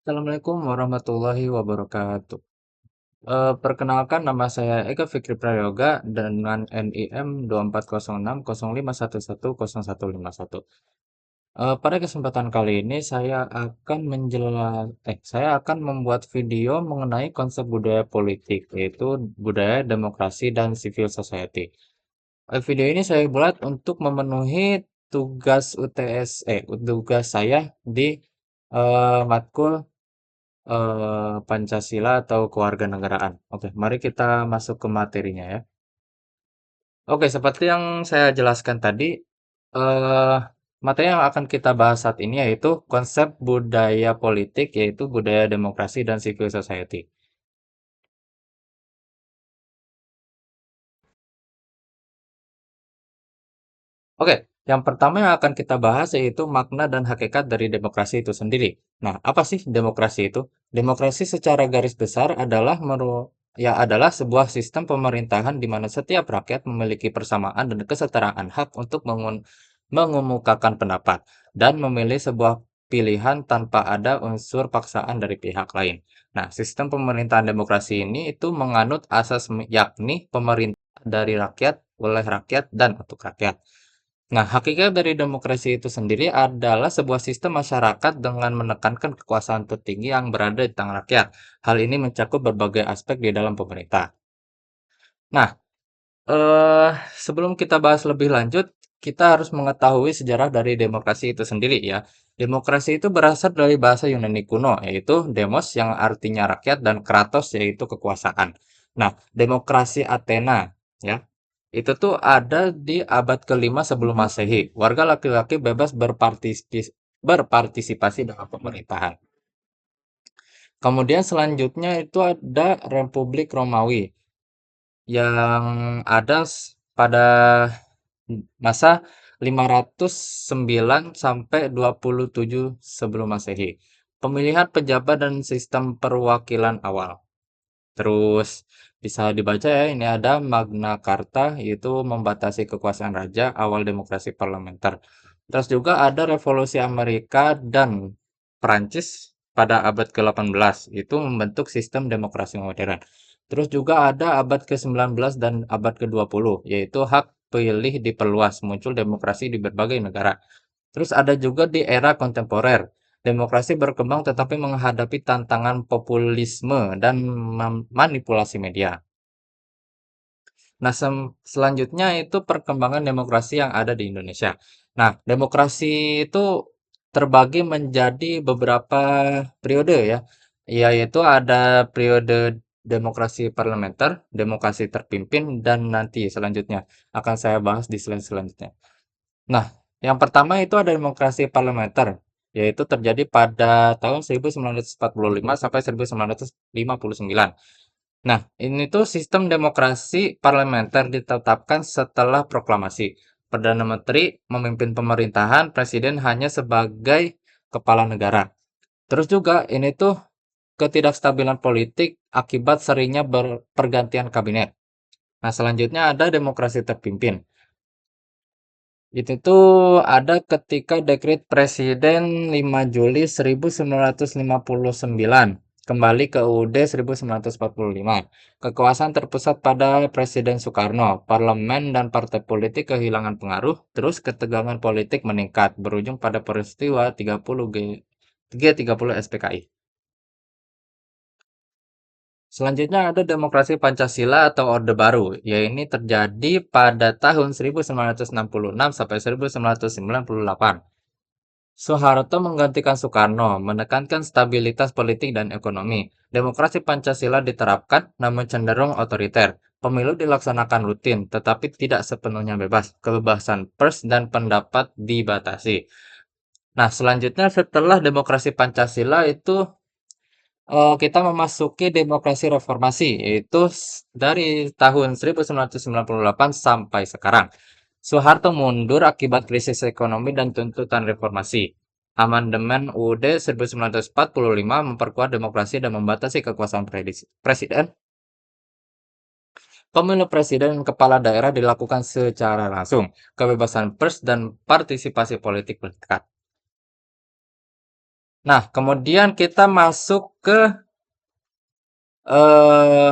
Assalamualaikum warahmatullahi wabarakatuh. Perkenalkan nama saya Eka Fikri Prayoga dengan NIM 24060511010151. Pada kesempatan kali ini saya akan membuat video mengenai konsep budaya politik, yaitu budaya demokrasi dan civil society. Video ini saya buat untuk memenuhi tugas saya di matkul Pancasila atau kewarganegaraan. Oke, mari kita masuk ke materinya ya. Oke, seperti yang saya jelaskan tadi, eh, materi yang akan kita bahas saat ini yaitu konsep budaya politik, yaitu budaya demokrasi dan civil society. Oke, yang pertama yang akan kita bahas yaitu makna dan hakikat dari demokrasi itu sendiri. Nah, apa sih demokrasi itu? Demokrasi secara garis besar adalah sebuah sistem pemerintahan di mana setiap rakyat memiliki persamaan dan kesetaraan hak untuk mengemukakan pendapat dan memilih sebuah pilihan tanpa ada unsur paksaan dari pihak lain. Nah, sistem pemerintahan demokrasi ini itu menganut asas yakni pemerintah dari rakyat, oleh rakyat, dan untuk rakyat. Nah, hakikat dari demokrasi itu sendiri adalah sebuah sistem masyarakat dengan menekankan kekuasaan tertinggi yang berada di tangan rakyat. Hal ini mencakup berbagai aspek di dalam pemerintah. Nah, eh, sebelum kita bahas lebih lanjut, kita harus mengetahui sejarah dari demokrasi itu sendiri ya. Demokrasi itu berasal dari bahasa Yunani kuno, yaitu demos yang artinya rakyat dan kratos yaitu kekuasaan. Nah, demokrasi Athena ya, itu tuh ada di abad kelima sebelum Masehi. Warga laki-laki bebas berpartisipasi dalam pemerintahan. Kemudian selanjutnya itu ada Republik Romawi yang ada pada masa 509 sampai 27 sebelum Masehi. Pemilihan pejabat dan sistem perwakilan awal. Terus bisa dibaca ya, ini ada Magna Carta, yaitu membatasi kekuasaan raja, awal demokrasi parlementer. Terus juga ada Revolusi Amerika dan Perancis pada abad ke-18, itu membentuk sistem demokrasi modern. Terus juga ada abad ke-19 dan abad ke-20, yaitu hak pilih diperluas, muncul demokrasi di berbagai negara. Terus ada juga di era kontemporer. Demokrasi berkembang tetapi menghadapi tantangan populisme dan manipulasi media. Nah, selanjutnya itu perkembangan demokrasi yang ada di Indonesia. Nah, demokrasi itu terbagi menjadi beberapa periode ya, yaitu ada periode demokrasi parlementer, demokrasi terpimpin, dan nanti selanjutnya akan saya bahas di slide selanjutnya. Nah, yang pertama itu ada demokrasi parlementer, yaitu terjadi pada tahun 1945 sampai 1959. Nah, ini tuh sistem demokrasi parlementer ditetapkan setelah proklamasi. Perdana Menteri memimpin pemerintahan, presiden hanya sebagai kepala negara. Terus juga ini tuh ketidakstabilan politik akibat seringnya pergantian kabinet. Nah, selanjutnya ada demokrasi terpimpin. Itu tuh ada ketika Dekret Presiden 5 Juli 1959 kembali ke UUD 1945. Kekuasaan terpusat pada Presiden Soekarno, parlemen dan partai politik kehilangan pengaruh, terus ketegangan politik meningkat berujung pada peristiwa 30 G30 SPKI. Selanjutnya ada demokrasi Pancasila atau Orde Baru, yaitu terjadi pada tahun 1966 sampai 1998. Soeharto menggantikan Soekarno, menekankan stabilitas politik dan ekonomi. Demokrasi Pancasila diterapkan, namun cenderung otoriter. Pemilu dilaksanakan rutin, tetapi tidak sepenuhnya bebas. Kebebasan pers dan pendapat dibatasi. Nah, selanjutnya setelah demokrasi Pancasila itu kita memasuki demokrasi reformasi, yaitu dari tahun 1998 sampai sekarang. Soeharto mundur akibat krisis ekonomi dan tuntutan reformasi. Amandemen UUD 1945 memperkuat demokrasi dan membatasi kekuasaan presiden. Pemilu presiden dan kepala daerah dilakukan secara langsung. Kebebasan pers dan partisipasi politik meningkat. Nah, kemudian kita masuk ke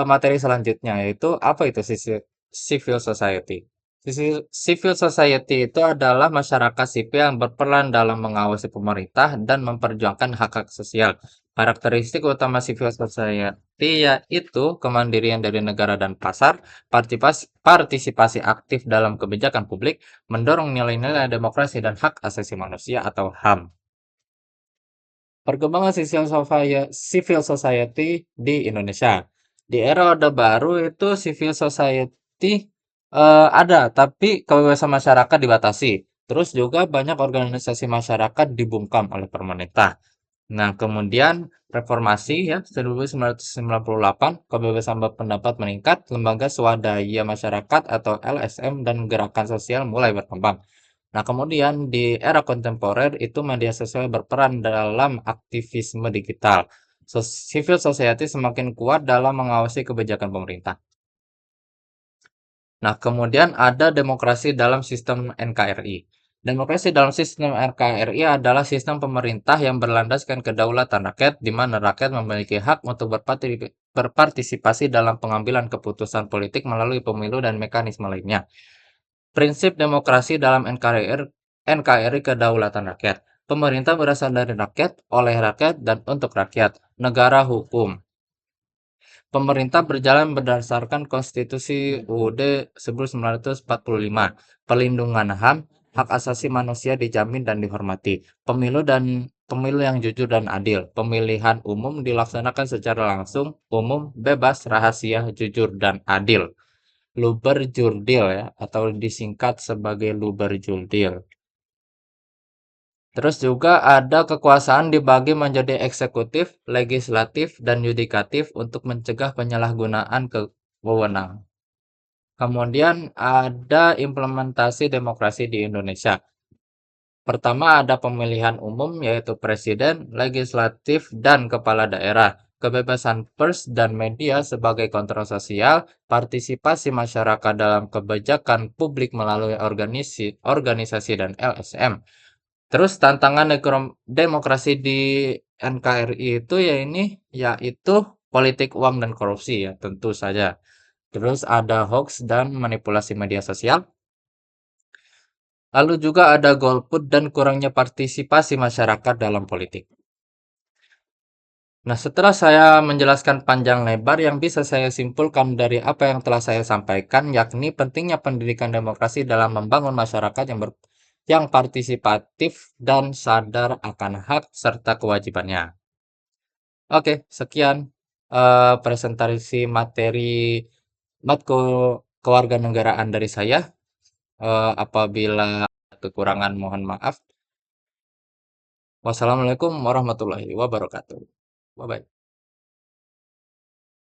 materi selanjutnya yaitu apa itu civil society. Civil society itu adalah masyarakat sipil yang berperan dalam mengawasi pemerintah dan memperjuangkan hak-hak sosial. Karakteristik utama civil society yaitu kemandirian dari negara dan pasar, partisipasi aktif dalam kebijakan publik, mendorong nilai-nilai demokrasi dan hak asasi manusia atau HAM. Perkembangan civil society di Indonesia. Di era Orde Baru itu civil society ada, tapi kebebasan masyarakat dibatasi. Terus juga banyak organisasi masyarakat dibungkam oleh pemerintah. Nah, kemudian reformasi ya 1998, kebebasan berpendapat meningkat, lembaga swadaya masyarakat atau LSM dan gerakan sosial mulai berkembang. Nah, kemudian di era kontemporer itu media sosial berperan dalam aktivisme digital. Civil society semakin kuat dalam mengawasi kebijakan pemerintah. Nah, kemudian ada demokrasi dalam sistem NKRI. Demokrasi dalam sistem NKRI adalah sistem pemerintah yang berlandaskan kedaulatan rakyat, di mana rakyat memiliki hak untuk berpartisipasi dalam pengambilan keputusan politik melalui pemilu dan mekanisme lainnya. Prinsip demokrasi dalam NKRI kedaulatan rakyat. Pemerintah berasal dari rakyat, oleh rakyat, dan untuk rakyat. Negara hukum. Pemerintah berjalan berdasarkan Konstitusi UUD 1945. Perlindungan HAM, hak asasi manusia dijamin dan dihormati. Pemilu yang jujur dan adil. Pemilihan umum dilaksanakan secara langsung, umum, bebas, rahasia, jujur, dan adil. Luberjurdil ya, atau disingkat sebagai Luberjurdil. Terus juga ada kekuasaan dibagi menjadi eksekutif, legislatif, dan yudikatif untuk mencegah penyalahgunaan wewenang. Kemudian ada implementasi demokrasi di Indonesia. Pertama ada pemilihan umum yaitu presiden, legislatif, dan kepala daerah. Kebebasan pers dan media sebagai kontrol sosial, partisipasi masyarakat dalam kebijakan publik melalui organisasi dan LSM. Terus tantangan demokrasi di NKRI itu yaitu politik uang dan korupsi ya tentu saja. Terus ada hoax dan manipulasi media sosial. Lalu juga ada golput dan kurangnya partisipasi masyarakat dalam politik. Nah, setelah saya menjelaskan panjang lebar yang bisa saya simpulkan dari apa yang telah saya sampaikan, yakni pentingnya pendidikan demokrasi dalam membangun masyarakat yang partisipatif dan sadar akan hak serta kewajibannya. Oke, sekian presentasi materi matkul kewarganegaraan dari saya. Apabila kekurangan mohon maaf. Wassalamualaikum warahmatullahi wabarakatuh. Bye bye.